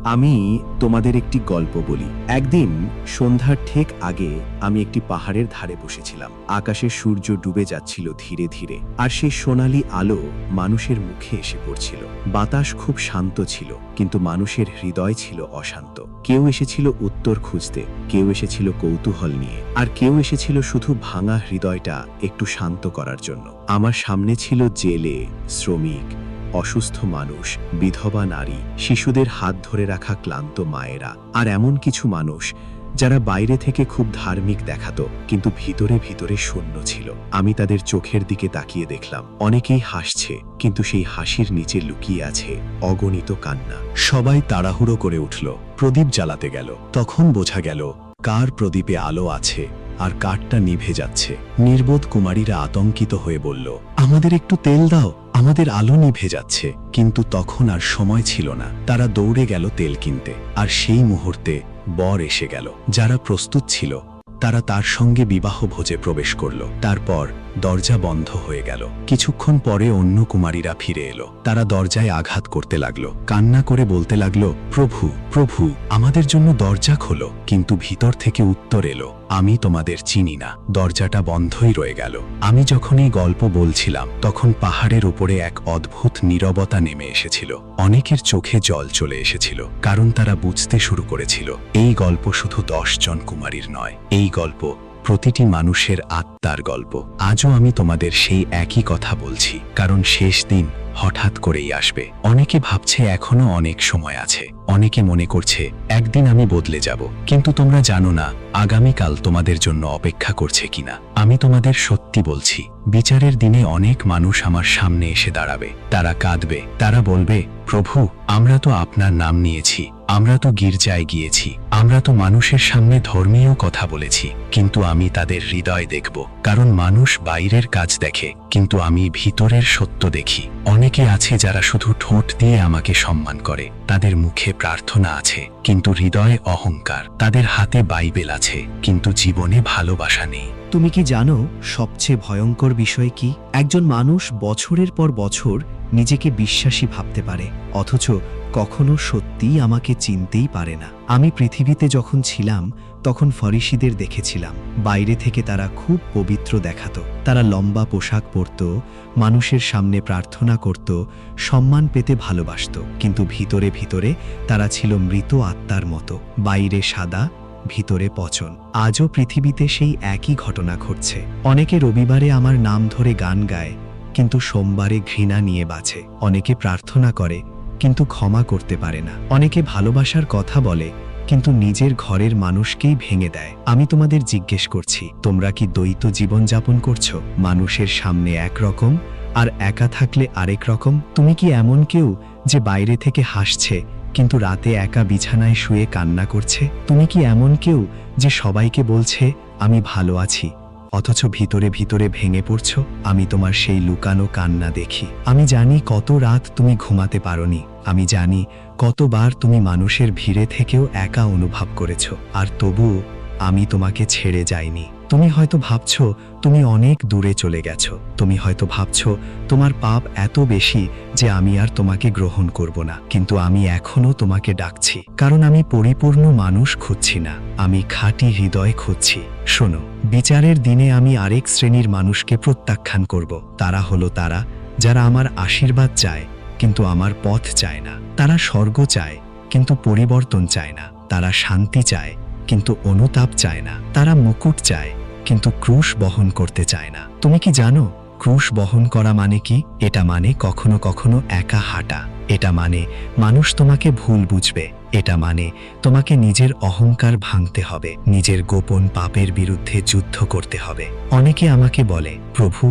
আমি তোমাদের একটি গল্প বলি। একদিন সন্ধ্যার ঠিক আগে আমি একটি পাহাড়ের ধারে বসেছিলাম। আকাশে সূর্য ডুবে যাচ্ছিল ধীরে ধীরে, আর সেই সোনালি আলো মানুষের মুখে এসে পড়ছিল। বাতাস খুব শান্ত ছিল, কিন্তু মানুষের হৃদয় ছিল অশান্ত। কেউ এসেছিল উত্তর খুঁজতে, কেউ এসেছিল কৌতূহল নিয়ে, আর কেউ এসেছিল শুধু ভাঙা হৃদয়টা একটু শান্ত করার জন্য। আমার সামনে ছিল জেলে, শ্রমিক, অসুস্থ মানুষ, বিধবা নারী, শিশুদের হাত ধরে রাখা ক্লান্ত মায়েরা, আর এমন কিছু মানুষ যারা বাইরে থেকে খুব ধার্মিক দেখাতো, কিন্তু ভিতরে ভিতরে শূন্য ছিল। আমি তাদের চোখের দিকে তাকিয়ে দেখলাম, অনেকেই হাসছে, কিন্তু সেই হাসির নিচে লুকিয়ে আছে অগণিত কান্না। সবাই তাড়াহুড়ো করে উঠল, প্রদীপ জ্বালাতে গেল। তখন বোঝা গেল কার প্রদীপে আলো আছে আর কারটা নিভে যাচ্ছে। নির্বোধ কুমারীরা আতঙ্কিত হয়ে বলল, আমাদের একটু তেল দাও, আমাদের আলো নিভে যাচ্ছে। কিন্তু তখন আর সময় ছিল না। তারা দৌড়ে গেল তেল কিনতে, আর সেই মুহূর্তে বর এসে গেল। যারা প্রস্তুত ছিল তারা তার সঙ্গে বিবাহ ভোজে প্রবেশ করল। তারপর দরজা বন্ধ হয়ে গেল। কিছুক্ষণ পরে অন্য কুমারীরা ফিরে এলো। তারা দরজায় আঘাত করতে লাগলো, কান্না করে বলতে লাগলো, প্রভু প্রভু, আমাদের জন্য দরজা খোলো। কিন্তু ভিতর থেকে উত্তর এলো, আমি তোমাদের চিনি না। দরজাটা বন্ধই রয়ে গেল। আমি যখন এই গল্প বলছিলাম, তখন পাহাড়ের উপরে এক অদ্ভুত নীরবতা নেমে এসেছিল। অনেকের চোখে জল চলে এসেছিল, কারণ তারা বুঝতে শুরু করেছিল এই গল্প শুধু 10 জন কুমারীর নয়, এই গল্প প্রতিটি মানুষের আত্মার গল্প। আজও আমি তোমাদের সেই একই কথা বলছি, কারণ শেষ দিন হঠাৎ করেই আসবে। অনেকে ভাবছে এখনো অনেক সময় আছে, অনেকে মনে করছে একদিন আমি বদলে যাব, কিন্তু তোমরা জানো না আগামীকাল তোমাদের জন্য অপেক্ষা করছে কিনা। আমি তোমাদের সত্যি বলছি, বিচারের দিনে অনেক মানুষ আমার সামনে এসে দাঁড়াবে। তারা কাঁদবে, তারা বলবে, প্রভু, আমরা তো আপনার নাম নিয়েছি, আমরা তো গির্জায় গিয়েছি, আমরা তো মানুষের সামনে ধর্মীয় কথা বলেছি, কিন্তু আমি তাদের হৃদয় দেখব। কারণ মানুষ বাইরের কাজ দেখে, কিন্তু আমি ভিতরের সত্য দেখি। অনেকে আছে যারা শুধু ঠোঁট দিয়ে আমাকে সম্মান করে, তাদের মুখে প্রার্থনা আছে কিন্তু হৃদয়ে অহংকার। তাদের হাতে বাইবেল আছে কিন্তু জীবনে ভালোবাসা নেই। তুমি কি জানো সবচেয়ে ভয়ঙ্কর বিষয় কি? একজন মানুষ বছরের পর বছর নিজেকে বিশ্বাসী ভাবতে পারে, অথচ কখনো সত্যিই আমাকে চিনতেই পারে না। আমি পৃথিবীতে যখন ছিলাম তখন ফরিসিদের দেখেছিলাম। বাইরে থেকে তারা খুব পবিত্র দেখাতো, তারা লম্বা পোশাক পরত, মানুষের সামনে প্রার্থনা করত, সম্মান পেতে ভালোবাসত, কিন্তু ভিতরে ভিতরে তারা ছিল মৃত আত্মার মতো। বাইরে সাদা, ভিতরে পচন। আজও পৃথিবীতে সেই একই ঘটনা ঘটছে। অনেকে রবিবারে আমার নাম ধরে গান গায়, কিন্তু সোমবারে ঘৃণা নিয়ে বাঁচে। অনেকে প্রার্থনা করে, কিন্তু ক্ষমা করতে পারে না। অনেকে ভালোবাসার কথা বলে, কিন্তু নিজের ঘরের মানুষকেই ভেঙে দেয়। আমি তোমাদের জিজ্ঞেস করছি, তোমরা কি দ্বৈত জীবন যাপন করছো? মানুষের সামনে একরকম আর একা থাকলে আরেক রকম? তুমি কি এমন কেউ যে বাইরে থেকে হাসছে কিন্তু রাতে একা বিছানায় শুয়ে কান্না করছে? তুমি কি এমন কেউ যে সবাইকে বলছে আমি ভালো আছি, অথচ ভিতরে ভিতরে ভেঙে পড়ছো? আমি তোমার সেই লুকানো কান্না দেখি। আমি জানি কত রাত তুমি ঘুমাতে পারোনি। আমি জানি কতবার তুমি মানুষের ভিড়ে থেকেও একা অনুভব করেছো, আর তবুও আমি তোমাকে ছেড়ে যাইনি। তুমি হয়তো ভাবছো তুমি অনেক দূরে চলে গেছো। তুমি হয়তো ভাবছো তোমার পাপ এত বেশি যে আমি আর তোমাকে গ্রহণ করব না। কিন্তু আমি এখনো তোমাকে ডাকছি, কারণ আমি পরিপূর্ণ মানুষ খুঁজছি না, আমি খাঁটি হৃদয় খুঁজছি। শোনো, বিচারের দিনে আমি আরেক শ্রেণীর মানুষকে প্রত্যাখ্যান করব। তারা হলো তারা যারা আমার আশীর্বাদ চায় কিন্তু আমার পথ চায় না। তারা স্বর্গ চায় কিন্তু পরিবর্তন চায় না। তারা শান্তি চায় কিন্তু অনুতাপ চায় না। তারা মুকুট চায় কিন্তু ক্রুশ বহন করতে চায় না। তুমি কি জানো ক্রুশ বহন করা মানে কি? এটা মানে কখনো কখনো একা হাঁটা। এটা মানে মানুষ তোমাকে ভুল বুঝবে। এটা মানে তোমাকে নিজের অহংকার ভাঙতে হবে, নিজের গোপন পাপের বিরুদ্ধে যুদ্ধ করতে হবে। অনেকে আমাকে বলে, প্রভু,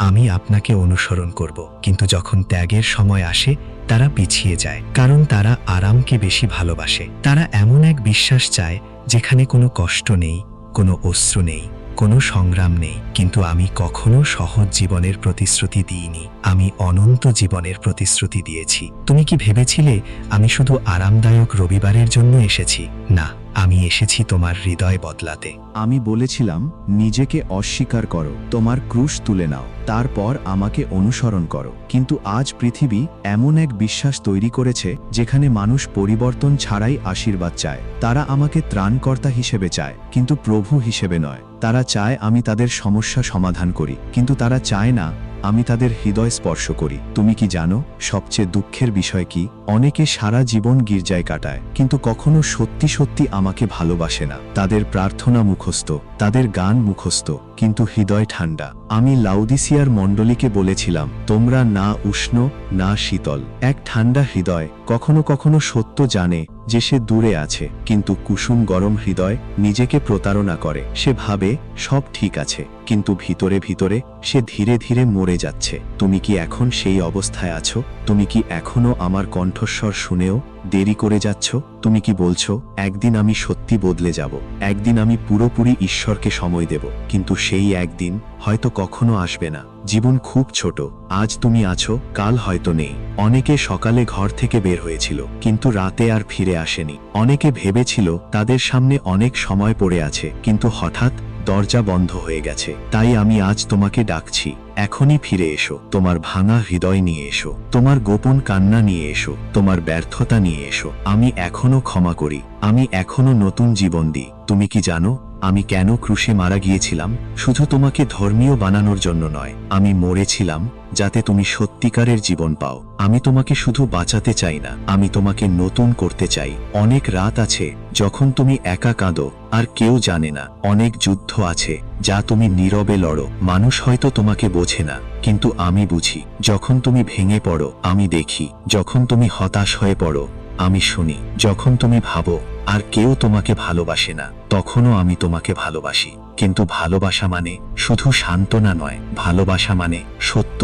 আমি আপনাকে অনুসরণ করব, কিন্তু যখন ত্যাগের সময় আসে তারা পিছিয়ে যায়, কারণ তারা আরামকে বেশি ভালোবাসে। তারা এমন এক বিশ্বাস চায় যেখানে কোনো কষ্ট নেই, কোনো অশ্রু নেই, কোনো সংগ্রাম নেই। কিন্তু আমি কখনো সহজ জীবনের প্রতিশ্রুতি দিইনি, আমি অনন্ত জীবনের প্রতিশ্রুতি দিয়েছি। তুমি কি ভেবেছিলে আমি শুধু আরামদায়ক রবিবারের জন্য এসেছি? না, আমি এসেছি তোমার হৃদয় বদলাতে। আমি বলেছিলাম, নিজেকে অস্বীকার করো, তোমার ক্রুশ তুলে নাও, তারপর আমাকে অনুসরণ করো। কিন্তু আজ পৃথিবী এমন এক বিশ্বাস তৈরি করেছে যেখানে মানুষ পরিবর্তন ছাড়াই আশীর্বাদ চায়। তারা আমাকে ত্রাণকর্তা হিসেবে চায়, কিন্তু প্রভু হিসেবে নয়। তারা চায় আমি তাদের সমস্যা সমাধান করি, কিন্তু তারা চায় না আমি তাদের হৃদয় স্পর্শ করি। তুমি কি জানো সবচেয়ে দুঃখের বিষয় কি? অনেকে সারা জীবন গির্জায় কাটায়, কিন্তু কখনো সত্যি সত্যি আমাকে ভালোবাসে না। তাদের প্রার্থনা মুখস্থ, তাদের গান মুখস্থ, কিন্তু হৃদয় ঠান্ডা। আমি লাউদিসিয়ার মণ্ডলীকে বলেছিলাম, তোমরা না উষ্ণ না শীতল, এক ঠান্ডা হৃদয়। কখনো কখনো সত্য জানে যে সে দূরে আছে, কিন্তু কুসুম গরম হৃদয় নিজেকে প্রতারণা করে। সে ভাবে সব ঠিক আছে, কিন্তু ভিতরে ভিতরে সে ধীরে ধীরে মরে যাচ্ছে। তুমি কি এখন সেই অবস্থায় আছো? তুমি কি এখনো আমার কণ্ঠস্বর শুনেও দেরি করে যাচ্ছ? তুমি কি বলছো, একদিন আমি সত্যি বদলে যাব, একদিন আমি পুরোপুরি ঈশ্বরকে সময় দেব? কিন্তু সেই একদিন হয়তো কখনো আসবে না। জীবন খুব ছোট, আজ তুমি আছো, কাল হয়তো নেই। অনেকে সকালে ঘর থেকে বের হয়েছিল, কিন্তু রাতে আর ফিরে আসেনি। অনেকে ভেবেছিল তাদের সামনে অনেক সময় পড়ে আছে, কিন্তু হঠাৎ দরজা বন্ধ হয়ে গেছে। তাই আমি আজ তোমাকে ডাকছি, এখনই ফিরে এসো। তোমার ভাঙা হৃদয় নিয়ে এসো, তোমার গোপন কান্না নিয়ে এসো, তোমার ব্যর্থতা নিয়ে এসো। আমি এখনো ক্ষমা করি, আমি এখনো নতুন জীবন দিই। তুমি কি জানো আমি কেন ক্রুশে মারা গিয়েছিলাম? শুধু তোমাকে ধর্মীয় বানানোর জন্য নয়, আমি মরেছিলাম যাতে তুমি সত্যিকারের জীবন পাও। আমি তোমাকে শুধু বাঁচাতে চাই না, আমি তোমাকে নতুন করতে চাই। অনেক রাত আছে যখন তুমি একা কাঁদো আর কেউ জানে না। অনেক যুদ্ধ আছে যা তুমি নীরবে লড়ো। মানুষ হয়তো তোমাকে বোঝে না, কিন্তু আমি বুঝি। যখন তুমি ভেঙে পড়ো আমি দেখি, যখন তুমি হতাশ হয়ে পড়ো আমি শুনি, যখন তুমি ভাবো আর কেউ তোমাকে ভালোবাসে না, তখনও আমি তোমাকে ভালোবাসি। কিন্তু ভালোবাসা মানে শুধু সান্ত্বনা নয়, ভালোবাসা মানে সত্য।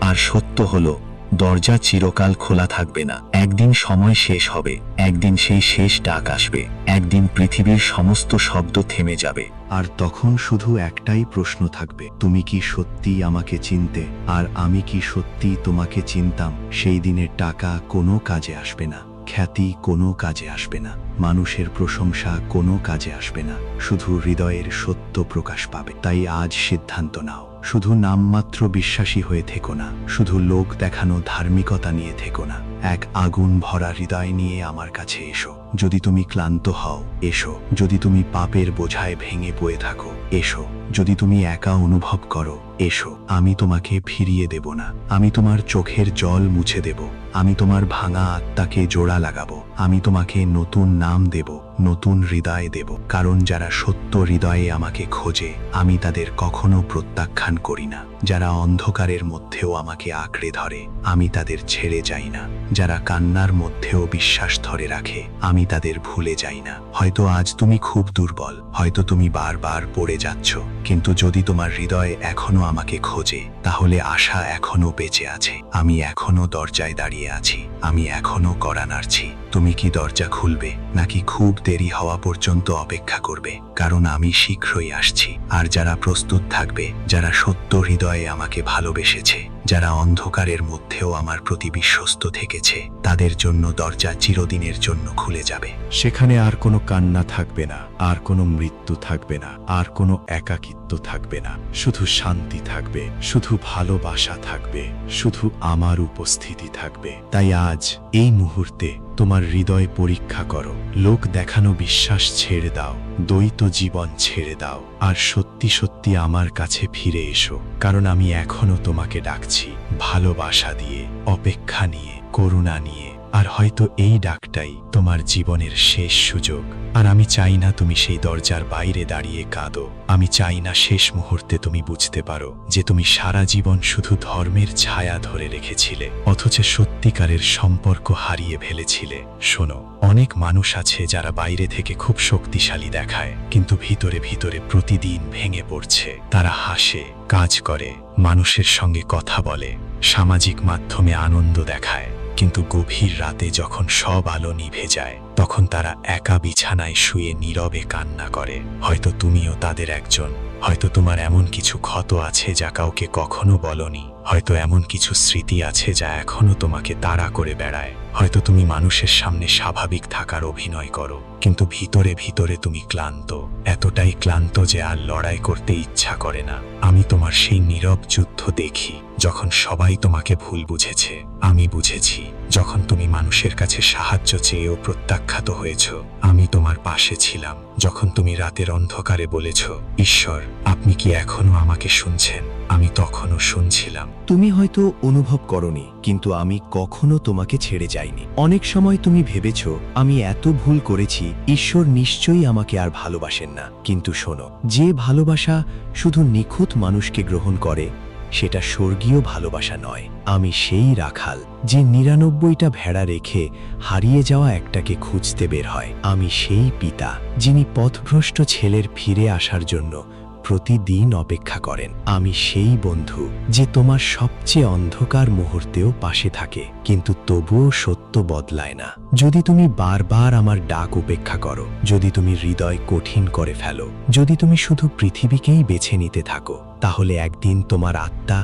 আর সত্য হলো, দরজা চিরকাল খোলা থাকবে না। একদিন সময় শেষ হবে, একদিন সেই শেষ ডাক আসবে, একদিন পৃথিবীর সমস্ত শব্দ থেমে যাবে। আর তখন শুধু একটাই প্রশ্ন থাকবে, তুমি কি সত্যি আমাকে চিনতে? আর আমি কি সত্যি তোমাকে চিনতাম? সেই দিনের টাকা কোনো কাজে আসবে না, খ্যাতি কোনো কাজে আসবে না, মানুষের প্রশংসা কোনো কাজে আসবে না, শুধু হৃদয়ের সত্য প্রকাশ পাবে। তাই আজ সিদ্ধান্ত নাও, শুধু নামমাত্র বিশ্বাসী হয়ে থেকো না, শুধু লোক দেখানো ধার্মিকতা নিয়ে থেকো না। এক আগুন ভরা হৃদয় নিয়ে আমার কাছে এসো। যদি তুমি ক্লান্ত হও এসো, যদি তুমি পাপের বোঝায় ভেঙে পড়ে থাকো এসো, যদি তুমি একা অনুভব করো এসো। আমি তোমাকে ফিরিয়ে দেব না, আমি তোমার চোখের জল মুছে দেব, আমি তোমার ভাঙা আত্মাকে জোড়া লাগাবো, আমি তোমাকে নতুন নাম দেব, নতুন হৃদয় দেব। কারণ যারা সত্য হৃদয়ে আমাকে খোঁজে আমি তাদের কখনো প্রত্যাখ্যান করি না। যারা অন্ধকারের মধ্যেও আমাকে আঁকড়ে ধরে আমি তাদের ছেড়ে যাই না। যারা কান্নার মধ্যেও বিশ্বাস ধরে রাখে আমি তাদের ভুলে যাই না। হয়তো আজ তুমি খুব দুর্বল, হয়তো তুমি বারবার পড়ে যাচ্ছ, কিন্তু যদি তোমার হৃদয় এখনো আমাকে খোঁজে তাহলে আশা এখনো বেঁচে আছে। আমি এখনো দরজায় দাঁড়িয়ে আছি, আমি এখনো কড়া নাড়ছি। তুমি কি দরজা খুলবে, নাকি খুব দেরি হওয়া পর্যন্ত অপেক্ষা করবে? কারণ আমি শীঘ্রই আসছি। আর যারা প্রস্তুত থাকবে, যারা সত্য হৃদয়ে আমাকে ভালোবেসেছে, যারা অন্ধকারের মধ্যেও আমার প্রতি বিশ্বস্ত থেকেছে, তাদের জন্য দরজা চিরদিনের জন্য খুলে যাবে। সেখানে আর কোনো কান্না থাকবে না, আর কোনো মৃত্যু থাকবে না, আর কোনো একাকিত্ব থাকবে না। শুধু শান্তি থাকবে, শুধু ভালোবাসা থাকবে, শুধু আমার উপস্থিতি থাকবে। তাই আজ এই মুহূর্তে তোমার হৃদয় পরীক্ষা করো, লোক দেখানো বিশ্বাস ছেড়ে দাও, দ্বৈত জীবন ছেড়ে দাও, আর সত্যি সত্যি আমার কাছে ফিরে এসো। কারণ আমি এখনো তোমাকে ডাকছি, ভালোবাসা দিয়ে, অপেক্ষা নিয়ে, করুণা নিয়ে। আর হয়তো এই ডাকটাই তোমার জীবনের শেষ সুযোগ। আর আমি চাই না তুমি সেই দরজার বাইরে দাঁড়িয়ে কাঁদো। আমি চাই না শেষ মুহূর্তে তুমি বুঝতে পারো যে তুমি সারা জীবন শুধু ধর্মের ছায়া ধরে রেখেছিলে, অথচ সত্যিকারের সম্পর্ক হারিয়ে ফেলেছিলে। শোনো, অনেক মানুষ আছে যারা বাইরে থেকে খুব শক্তিশালী দেখায়, কিন্তু ভিতরে ভিতরে প্রতিদিন ভেঙে পড়ছে। তারা হাসে, কাজ করে, মানুষের সঙ্গে কথা বলে, সামাজিক মাধ্যমে আনন্দ দেখায়, কিন্তু গভীর রাতে যখন সব আলো নিভে যায় তখন তারা একা বিছানায় শুয়ে নীরবে কান্না করে। হয়তো তুমিও তাদের একজন। হয়তো তোমার এমন কিছু ক্ষত আছে যা কাউকে কখনো বলনি। হয়তো এমন কিছু স্মৃতি আছে যা এখনো তোমাকে তাড়া করে বেড়ায়। হয়তো তুমি মানুষের সামনে স্বাভাবিক থাকার অভিনয় করো, কিন্তু ভিতরে ভিতরে তুমি ক্লান্ত, এতটাই ক্লান্ত যে আর লড়াই করতে ইচ্ছা করে না। আমি তোমার সেই নীরব যুদ্ধ দেখি, যখন সবাই তোমাকে ভুল বুঝেছে। আমি বুঝেছি, যখন তুমি মানুষের কাছে সাহায্য চেয়েও প্রত্যাখ্যাত হয়েছ। আমি তোমার পাশে ছিলাম যখন তুমি রাতের অন্ধকারে বলেছ, ঈশ্বর, আপনি কি এখনো আমাকে শুনছেন? আমি তখনও শুনছিলাম। তুমি হয়তো অনুভব করনি, কিন্তু আমি কখনো তোমাকে ছেড়ে যাইনি। অনেক সময় তুমি ভেবেছ আমি এত ভুল করেছি, ঈশ্বর নিশ্চয়ই আমাকে আর ভালোবাসেন না। কিন্তু শোনো, যে ভালোবাসা শুধু নিখুঁত মানুষকে গ্রহণ করে সেটা স্বর্গীয় ভালোবাসা নয়। আমি সেই রাখাল যে ৯৯টা ভেড়া রেখে হারিয়ে যাওয়া একটাকে খুঁজতে বের হয়। আমি সেই পিতা যিনি পথভ্রষ্ট ছেলের ফিরে আসার জন্য প্রতিদিন অপেক্ষা করেন। আমি সেই বন্ধু যে তোমার সবচেয়ে অন্ধকার মুহূর্তেও পাশে থাকে, কিন্তু তবুও সত্য বদলায় না। যদি তুমি বারবার আমার ডাক উপেক্ষা করো, যদি তুমি হৃদয় কঠিন করে ফেলো, যদি তুমি শুধু পৃথিবীকেই বেছে নিতে থাকো, তাহলে একদিন তোমার আত্মা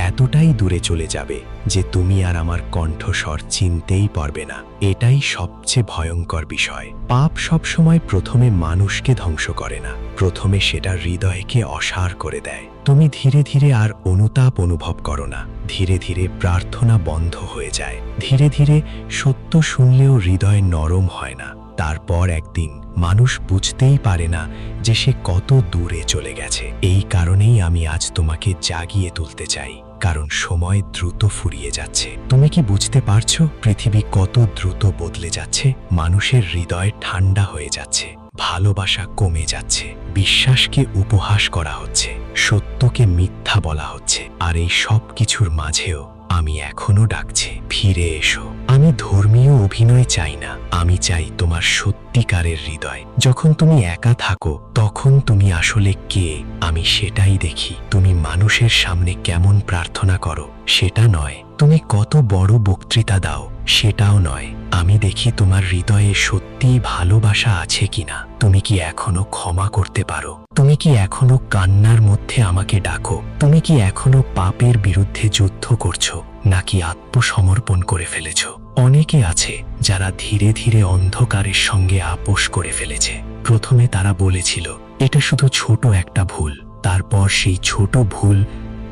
এতটাই দূরে চলে যাবে যে তুমি আর আমার কণ্ঠস্বর চিনতেই পারবে না। এটাই সবচেয়ে ভয়ঙ্কর বিষয়। পাপ সবসময় প্রথমে মানুষকে ধ্বংস করে না, প্রথমে সেটা হৃদয়কে অসাড় করে দেয়। তুমি ধীরে ধীরে আর অনুতাপ অনুভব করো না, ধীরে ধীরে প্রার্থনা বন্ধ হয়ে যায়, ধীরে ধীরে সত্য শুনলেও হৃদয় নরম হয় না। তারপর একদিন মানুষ বুঝতেই পারে না যে সে কত দূরে চলে গেছে। এই কারণেই আমি আজ তোমাকে জাগিয়ে তুলতে চাই, কারণ সময় দ্রুত ফুরিয়ে যাচ্ছে। তুমি কি বুঝতে পারছো পৃথিবী কত দ্রুত বদলে যাচ্ছে? মানুষের হৃদয় ঠান্ডা হয়ে যাচ্ছে, ভালোবাসা কমে যাচ্ছে, বিশ্বাসকে উপহাস করা হচ্ছে, সত্যকে মিথ্যা বলা হচ্ছে। আর এই সব কিছুর মাঝেও আমি এখনো ডাকছি, ফিরে এসো। আমি ধর্মীয় অভিনয় চাই না, আমি চাই তোমার সত্যিকারের হৃদয়। যখন তুমি একা থাকো তখন তুমি আসলে কে আমি সেটাই দেখি। তুমি মানুষের সামনে কেমন প্রার্থনা করো সেটা নয়, তুমি কত বড় বক্তৃতা দাও সেটাও নয়। আমি দেখি তোমার হৃদয়ে সত্যিই ভালোবাসা আছে কিনা। তুমি কি এখনো ক্ষমা করতে পারো? তুমি কি এখনো কান্নার মধ্যে আমাকে ডাকো? তুমি কি এখনো পাপের বিরুদ্ধে যুদ্ধ করছো, নাকি আত্মসমর্পণ করে ফেলেছ? অনেকে আছে যারা ধীরে ধীরে অন্ধকারের সঙ্গে আপোষ করে ফেলেছে। প্রথমে তারা বলেছিল এটা শুধু ছোট একটা ভুল, তারপর সেই ছোট ভুল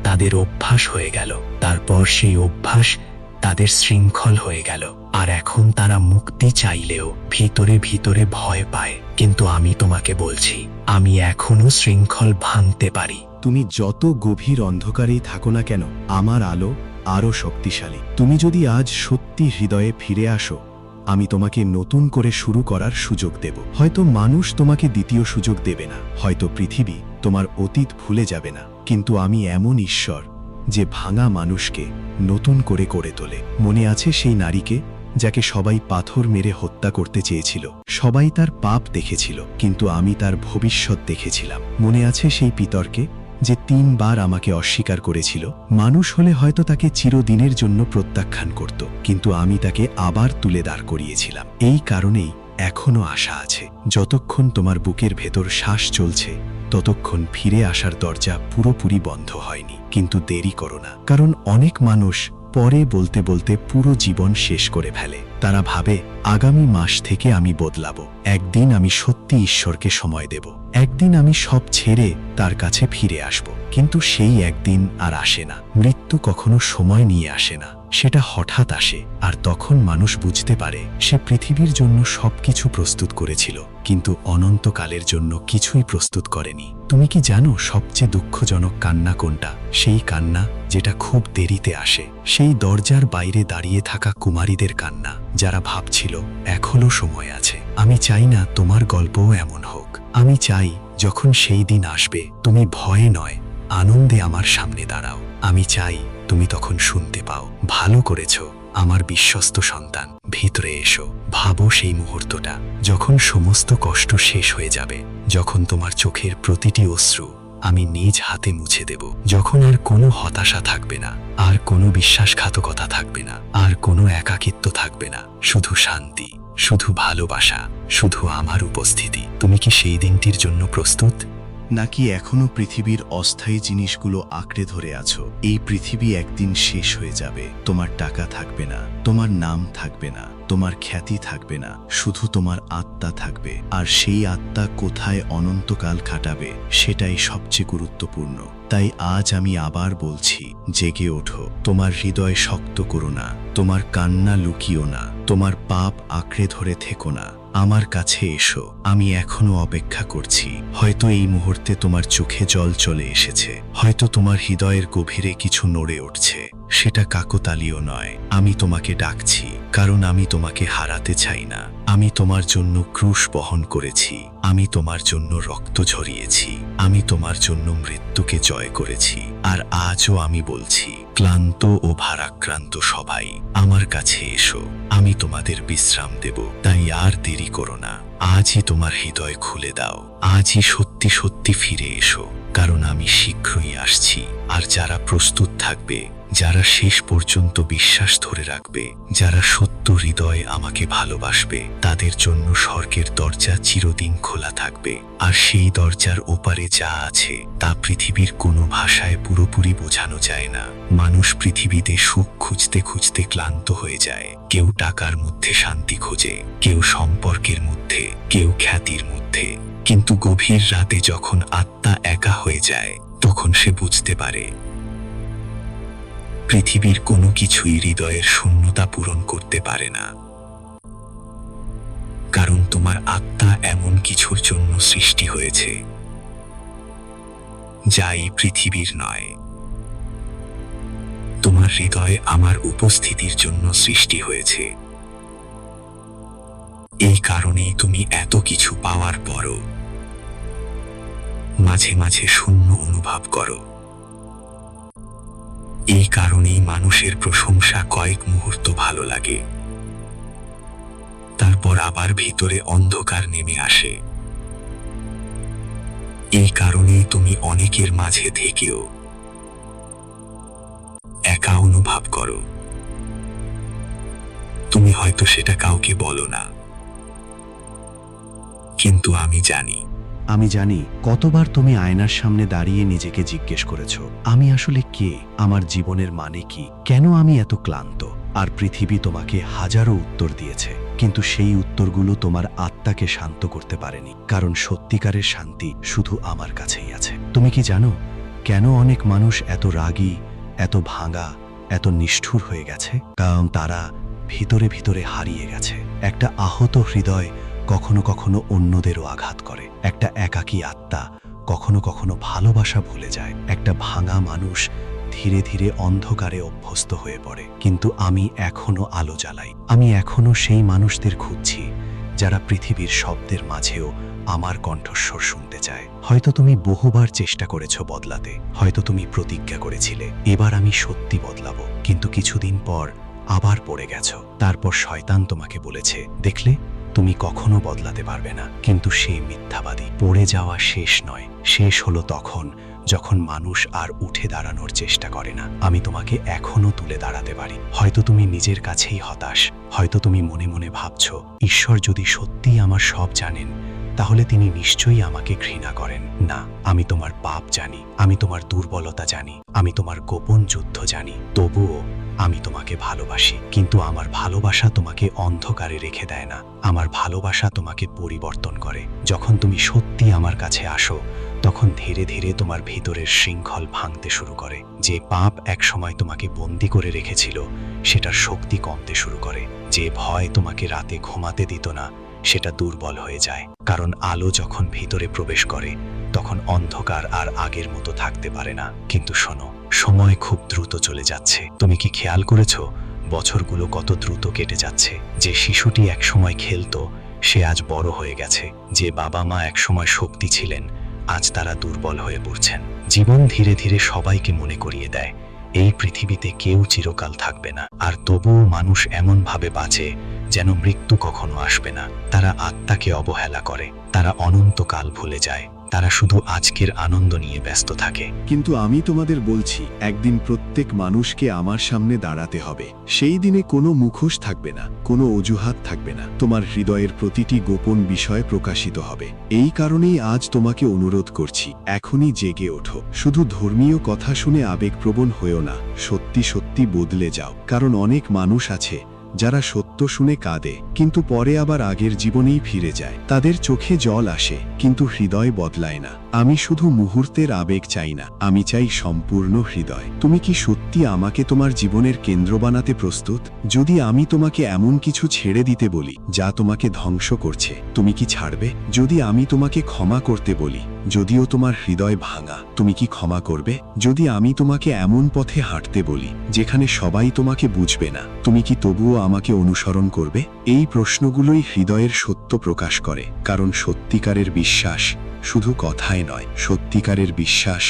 তাদের অভ্যাস হয়ে গেল, তারপর সেই অভ্যাস তাদের শৃঙ্খল হয়ে গেল। আর এখন তারা মুক্তি চাইলেও ভিতরে ভিতরে ভয় পায়। কিন্তু আমি তোমাকে বলছি, আমি এখনো শৃঙ্খল ভাঙতে পারি। তুমি যত গভীর অন্ধকারেই থাকো না কেন, আমার আলো আরো শক্তিশালী। তুমি যদি আজ সত্যি হৃদয়ে ফিরে আসো, আমি তোমাকে নতুন করে শুরু করার সুযোগ দেব। হয়তো মানুষ তোমাকে দ্বিতীয় সুযোগ দেবে না, হয়তো পৃথিবী তোমার অতীত ভুলে যাবে না, কিন্তু আমি এমন ঈশ্বর যে ভাঙা মানুষকে নতুন করে গড়ে তোলে। মনে আছে সেই নারীকে যাকে সবাই পাথর মেরে হত্যা করতে চেয়েছিল? সবাই তার পাপ দেখেছিল, কিন্তু আমি তার ভবিষ্যৎ দেখেছিলাম। মনে আছে সেই পিতরকে যে 3 বার আমাকে অস্বীকার করেছিল? মানুষ হলে হয়তো তাকে চিরদিনের জন্য প্রত্যাখ্যান করত, কিন্তু আমি তাকে আবার তুলে দাঁড় করিয়েছিলাম। এই কারণেই এখনো আশা আছে। যতক্ষণ তোমার বুকের ভেতর শ্বাস চলছে ততক্ষণ ফিরে আসার দরজা পুরোপুরি বন্ধ হয়নি। কিন্তু দেরি করো না, কারণ অনেক মানুষ পরে বলতে বলতে পুরো জীবন শেষ করে ফেলে। তারা ভাবে আগামী মাস থেকে আমি বদলাবো, একদিন আমি সত্যি ঈশ্বরকে সময় দেব, একদিন আমি সব ছেড়ে তার কাছে ফিরে আসব। কিন্তু সেই একদিন আর আসে না। মৃত্যু কখনো সময় নিয়ে আসে না, সেটা হঠাৎ আসে। আর তখন মানুষ বুঝতে পারে সে পৃথিবীর জন্য সবকিছু প্রস্তুত করেছিল, কিন্তু অনন্তকালের জন্য কিছুই প্রস্তুত করেনি। তুমি কি জানো সবচেয়ে দুঃখজনক কান্না কোনটা? সেই কান্না যেটা খুব দেরিতে আসে, সেই দরজার বাইরে দাঁড়িয়ে থাকা কুমারীদের কান্না, যারা ভাবছিল এখনো সময় আছে। আমি চাই না তোমার গল্পও এমন হোক। আমি চাই যখন সেই দিন আসবে তুমি ভয়ে নয়, আনন্দে আমার সামনে দাঁড়াও। আমি চাই তুমি তখন শুনতে পাও, ভালো করেছ আমার বিশ্বস্ত সন্তান, ভিতরে এসো। ভাবো সেই মুহূর্তটা যখন সমস্ত কষ্ট শেষ হয়ে যাবে, যখন তোমার চোখের প্রতিটি অশ্রু আমি নিজ হাতে মুছে দেব। যখন আর কোনো হতাশা থাকবে না, আর কোনো বিশ্বাসঘাতকতা থাকবে না, আর কোনো একাকিত্ব থাকবে না, শুধু শান্তি, শুধু ভালোবাসা, শুধু আমার উপস্থিতি। তুমি কি সেই দিনটির জন্য প্রস্তুত? নাকি এখনো পৃথিবীর অস্থায়ী জিনিসগুলো আঁকড়ে ধরে আছো? এই পৃথিবী একদিন শেষ হয়ে যাবে। তোমার টাকা থাকবে না, তোমার নাম থাকবে না, তোমার খ্যাতি থাকবে না, শুধু তোমার আত্মা থাকবে। আর সেই আত্মা কোথায় অনন্তকাল কাটাবে সেটাই সবচেয়ে গুরুত্বপূর্ণ। তাই আজ আমি আবার বলছি, জেগে ওঠো। তোমার হৃদয় শক্ত করো না, তোমার কান্না লুকিও না, তোমার পাপ আঁকড়ে ধরে থেকো না। আমার কাছে এসো, আমি এখনো অপেক্ষা করছি। হয়তো এই মুহূর্তে তোমার চোখে জল চলে এসেছে, হয়তো তোমার হৃদয়ের গভীরে কিছু নড়ে উঠছে। সেটা কাকতালীয় নয়। আমি তোমাকে ডাকছি, কারণ আমি তোমাকে হারাতে চাই না। আমি তোমার জন্য ক্রুশ বহন করেছি, আমি তোমার জন্য রক্ত ঝরিয়েছি, আমি তোমার জন্য মৃত্যুকে জয় করেছি। আর আজও আমি বলছি, ক্লান্ত ও ভারাক্রান্ত সবাই আমার কাছে এসো, আমি তোমাদের বিশ্রাম দেব। তাই আর দেরি করো না, আজই তোমার হৃদয় খুলে দাও, আজই সত্যি সত্যি ফিরে এসো, কারণ আমি শীঘ্রই আসছি। আর যারা প্রস্তুত থাকবে, যারা শেষ পর্যন্ত বিশ্বাস ধরে রাখবে, যারা সত্য হৃদয়ে আমাকে ভালোবাসবে, তাদের জন্য স্বর্গের দরজা চিরদিন খোলা থাকবে। আর সেই দরজার ওপারে যা আছে তা পৃথিবীর কোনো ভাষায় পুরোপুরি বোঝানো যায় না। মানুষ পৃথিবীতে সুখ খুঁজতে খুঁজতে ক্লান্ত হয়ে যায়। কেউ টাকার মধ্যে শান্তি খোঁজে, কেউ সম্পর্কের মধ্যে, কেউ খ্যাতির মধ্যে। কিন্তু গভীর রাতে যখন আত্মা একা হয়ে যায়, তখন সে বুঝতে পারে পৃথিবীর কোনো কিছুই হৃদয়ের শূন্যতা পূরণ করতে পারে না। কারণ তোমার আত্মা এমন কিছুর জন্য সৃষ্টি হয়েছে যা এই পৃথিবীর নয়। তোমার হৃদয় আমার উপস্থিতির জন্য সৃষ্টি হয়েছে। এই কারণেই তুমি এত কিছু পাওয়ার পরও মাঝে মাঝে শূন্য অনুভব করো। এই কারণেই মানুষের প্রশংসা কয়েক মুহূর্ত ভালো লাগে, তারপর আবার ভিতরে অন্ধকার নেমে আসে। এই কারণেই তুমি অনেকের মাঝে থেকেও একা অনুভব করো। তুমি হয়তো সেটা কাউকে বলো না, কিন্তু আমি জানি। আমি জানি কতবার তুমি আয়নার সামনে দাঁড়িয়ে নিজেকে জিজ্ঞেস করেছো, আমি আসলে কে, আমার জীবনের মানে কি, কেন আমি এত ক্লান্ত। আর পৃথিবী তোমাকে হাজারো উত্তর দিয়েছে, কিন্তু সেই উত্তরগুলো তোমার আত্মাকে শান্ত করতে পারেনি। কারণ সত্যিকারের শান্তি শুধু আমার কাছেই আছে। তুমি কি জানো কেন অনেক মানুষ এত রাগী, এত ভাঙা, এত নিষ্ঠুর হয়ে গেছে? কারণ তারা ভিতরে ভিতরে হারিয়ে গেছে। একটা আহত হৃদয় কখনো কখনো অন্যদেরও আঘাত করে। একটা একাকী আত্মা কখনো কখনো ভালোবাসা ভুলে যায়। একটা ভাঙা মানুষ ধীরে ধীরে অন্ধকারে অভ্যস্ত হয়ে পড়ে। কিন্তু আমি এখনো আলো জ্বালাই। আমি এখনো সেই মানুষদের খুঁজছি যারা পৃথিবীর শব্দের মাঝেও আমার কণ্ঠস্বর শুনতে চায়। হয়তো তুমি বহুবার চেষ্টা করেছো বদলাতে, হয়তো তুমি প্রতিজ্ঞা করেছিলে এবার আমি সত্যি বদলাবো, কিন্তু কিছুদিন পর আবার পড়ে গেছো। তারপর শয়তান তোমাকে বলেছে, দেখলে তুমি কখনো বদলাতে পারবে না। কিন্তু সে মিথ্যাবাদী। পড়ে যাওয়া শেষ নয়, শেষ হলো তখন যখন মানুষ আর উঠে দাঁড়ানোর চেষ্টা করে না। আমি তোমাকে এখনো তুলে দাঁড়াতে পারি। হয়তো তুমি নিজের কাছেই হতাশ, হয়তো তুমি মনে মনে ভাবছো ঈশ্বর যদি সত্যিই আমার সব জানেন তাহলে তিনি নিশ্চয়ই আমাকে ঘৃণা করেন। না, আমি তোমার পাপ জানি, আমি তোমার দুর্বলতা জানি, আমি তোমার গোপন যুদ্ধ জানি। তবুও আমি তোমাকে ভালোবাসি। কিন্তু আমার ভালোবাসা তোমাকে অন্ধকারে রেখে দেয় না। আমার ভালোবাসা তোমাকে পরিবর্তন করে। যখন তুমি সত্যি আমার কাছে আসো তখন ধীরে ধীরে তোমার ভিতরের শৃঙ্খল ভাঙতে শুরু করে। যে পাপ একসময় তোমাকে বন্দি করে রেখেছিল সেটার শক্তি কমতে শুরু করে। যে ভয় তোমাকে রাতে ঘুমাতে দিত না সেটা দুর্বল হয়ে যায়। কারণ আলো যখন ভিতরে প্রবেশ করে তখন অন্ধকার আর আগের মতো থাকতে পারে না। কিন্তু শোনো, সময় খুব দ্রুত চলে যাচ্ছে। তুমি কি খেয়াল করেছো বছরগুলো কত দ্রুত কেটে যাচ্ছে? যে শিশুটি একসময় খেলতো সে আজ বড় হয়ে গেছে। যে বাবা মা একসময় শক্তি ছিলেন আজ তারা দুর্বল হয়ে পড়ছেন। জীবন ধীরে ধীরে সবাইকে মনে করিয়ে দেয় এই পৃথিবীতে কেউ চিরকাল থাকবে না। আর তবুও মানুষ এমনভাবে বাঁচে যেন মৃত্যু কখনো আসবে না। তারা আত্মাকে অবহেলা করে, তারা অনন্তকাল ভুলে যায়, তারা শুধু আজকের আনন্দ নিয়ে ব্যস্ত থাকে। কিন্তু আমি তোমাদের বলছি, একদিন প্রত্যেক মানুষকে আমার সামনে দাঁড়াতে হবে। সেই দিনে কোনো মুখোশ থাকবে না, কোনো অজুহাত থাকবে না। তোমার হৃদয়ের প্রতিটি গোপন বিষয় প্রকাশিত হবে। এই কারণেই আজ তোমাকে অনুরোধ করছি, এখনই জেগে ওঠো। শুধু ধর্মীয় কথা শুনে আবেগপ্রবণ হয়েও না, সত্যি সত্যি বদলে যাও। কারণ অনেক মানুষ আছে যারা সত্য শুনে কাঁদে, কিন্তু পরে আবার আগের জীবনেই ফিরে যায়। তাদের চোখে জল আসে, কিন্তু হৃদয় বদলায় না। আমি শুধু মুহূর্তের আবেগ চাই না, আমি চাই সম্পূর্ণ হৃদয়। তুমি কি সত্যি আমাকে তোমার জীবনের কেন্দ্র বানাতে প্রস্তুত? যদি আমি তোমাকে এমন কিছু ছেড়ে দিতে বলি যা তোমাকে ধ্বংস করছে, তুমি কি ছাড়বে? যদি আমি তোমাকে ক্ষমা করতে বলি, যদিও তোমার হৃদয় ভাঙা, তুমি কি ক্ষমা করবে? যদি আমি তোমাকে এমন পথে হাঁটতে বলি যেখানে সবাই তোমাকে বুঝবে না, তুমি কি তবুও আমাকে অনুসরণ করবে? এই প্রশ্নগুলোই হৃদয়ের সত্য প্রকাশ করে। কারণ সত্যিকারের বিশ্বাস শুধু কথায় নয়, সত্যিকারের বিশ্বাস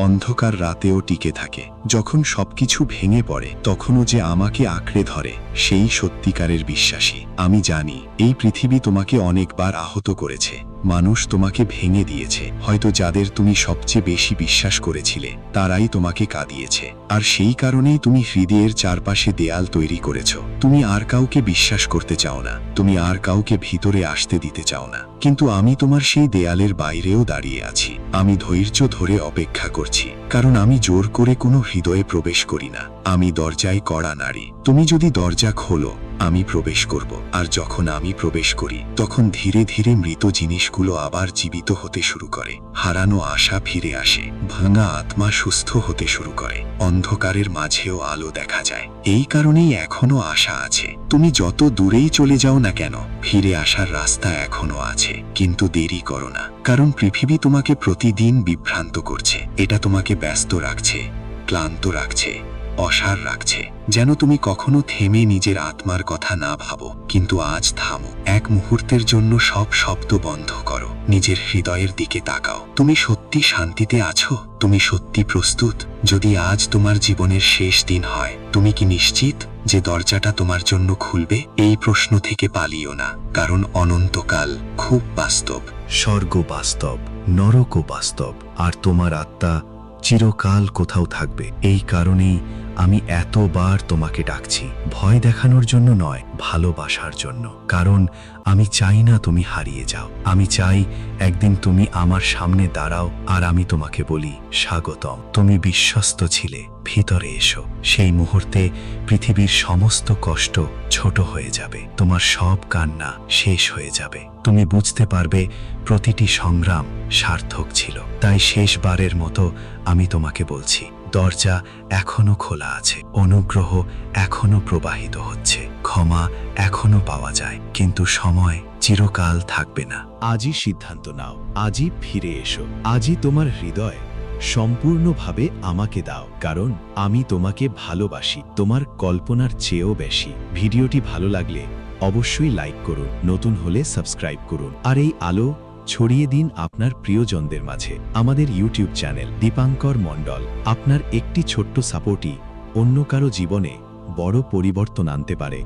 অন্ধকার রাতেও টিকে থাকে। যখন সবকিছু ভেঙে পড়ে, তখনও যে আমাকে আঁকড়ে ধরে, সেই সত্যিকারের বিশ্বাসী। আমি জানি এই পৃথিবী তোমাকে অনেকবার আহত করেছে, মানুষ তোমাকে ভেঙে দিয়েছে। হয়তো যাদের তুমি সবচেয়ে বেশি বিশ্বাস করেছিলে তারাই তোমাকে কাঁদিয়েছে। আর সেই কারণেই তুমি হৃদয়ের চারপাশে দেয়াল তৈরি করেছ। তুমি আর কাউকে বিশ্বাস করতে চাও না, তুমি আর কাউকে ভিতরে আসতে দিতে চাও না। কিন্তু আমি তোমার সেই দেয়ালের বাইরেও দাঁড়িয়ে আছি। আমি ধৈর্য ধরে অপেক্ষা করছি, কারণ আমি জোর করে কোনো হৃদয়ে প্রবেশ করি না। আমি দরজায় কড়া নাড়ি। তুমি যদি দরজা খোলো, আমি প্রবেশ করব। আর যখন আমি প্রবেশ করি, তখন ধীরে ধীরে মৃত জিনিসগুলো আবার জীবিত হতে শুরু করে। হারানো আশা ফিরে আসে, ভাঙা আত্মা সুস্থ হতে শুরু করে, অন্ধকারের মাঝেও আলো দেখা যায়। এই কারণেই এখনো আশা আছে। তুমি যত দূরেই চলে যাও না কেন, ফিরে আসার রাস্তা এখনো আছে। কিন্তু দেরি করো না, কারণ পৃথিবী তোমাকে প্রতিদিন বিভ্রান্ত করছে। এটা তোমাকে ব্যস্ত রাখছে, ক্লান্ত রাখছে, অসার রাখছে, যেন তুমি কখনো থেমে নিজের আত্মার কথা না ভাবো। কিন্তু আজ থামো, এক মুহূর্তের জন্য সব শব্দ বন্ধ করো, নিজের হৃদয়ের দিকে তাকাও। তুমি সত্যি শান্তিতে আছো? তুমি সত্যি প্রস্তুত? যদি আজ তোমার জীবনের শেষ দিন হয়, তুমি কি নিশ্চিত যে দরজাটা তোমার জন্য খুলবে? এই প্রশ্ন থেকে পালিও না, কারণ অনন্তকাল খুব বাস্তব। স্বর্গ বাস্তব, নরকও বাস্তব, আর তোমার আত্মা চিরকাল কোথাও থাকবে। এই কারণেই আমি এতবার তোমাকে ডাকছি, ভয় দেখানোর জন্য নয়, ভালোবাসার জন্য। কারণ আমি চাই না তুমি হারিয়ে যাও। আমি চাই একদিন তুমি আমার সামনে দাঁড়াও আর আমি তোমাকে বলি, স্বাগতম, তুমি বিশ্বস্ত ছিলে, ভিতরে এসো। সেই মুহূর্তে পৃথিবীর সমস্ত কষ্ট ছোট হয়ে যাবে, তোমার সব কান্না শেষ হয়ে যাবে। তুমি বুঝতে পারবে প্রতিটি সংগ্রাম সার্থক ছিল। তাই শেষবারের মতো আমি তোমাকে বলছি, দরজা এখনো খোলা আছে, অনুগ্রহ এখনো প্রবাহিত হচ্ছে, ক্ষমা এখনো পাওয়া যায়, কিন্তু সময় চিরকাল থাকবে না। আজই সিদ্ধান্ত নাও, আজই ফিরে এসো, আজই তোমার হৃদয় সম্পূর্ণভাবে আমাকে দাও। কারণ আমি তোমাকে ভালোবাসি, তোমার কল্পনার চেয়েও বেশি। ভিডিওটি ভালো লাগলে অবশ্যই লাইক করুন, নতুন হলে সাবস্ক্রাইব করুন, আর এই আলো ছড়িয়ে দিন আপনার প্রিয়জনদের মাঝে। আমাদের ইউটিউব চ্যানেল দীপাঙ্কর মণ্ডল। আপনার একটি ছোট্ট সাপোর্টই অন্য কারো জীবনে বড় পরিবর্তন আনতে পারে।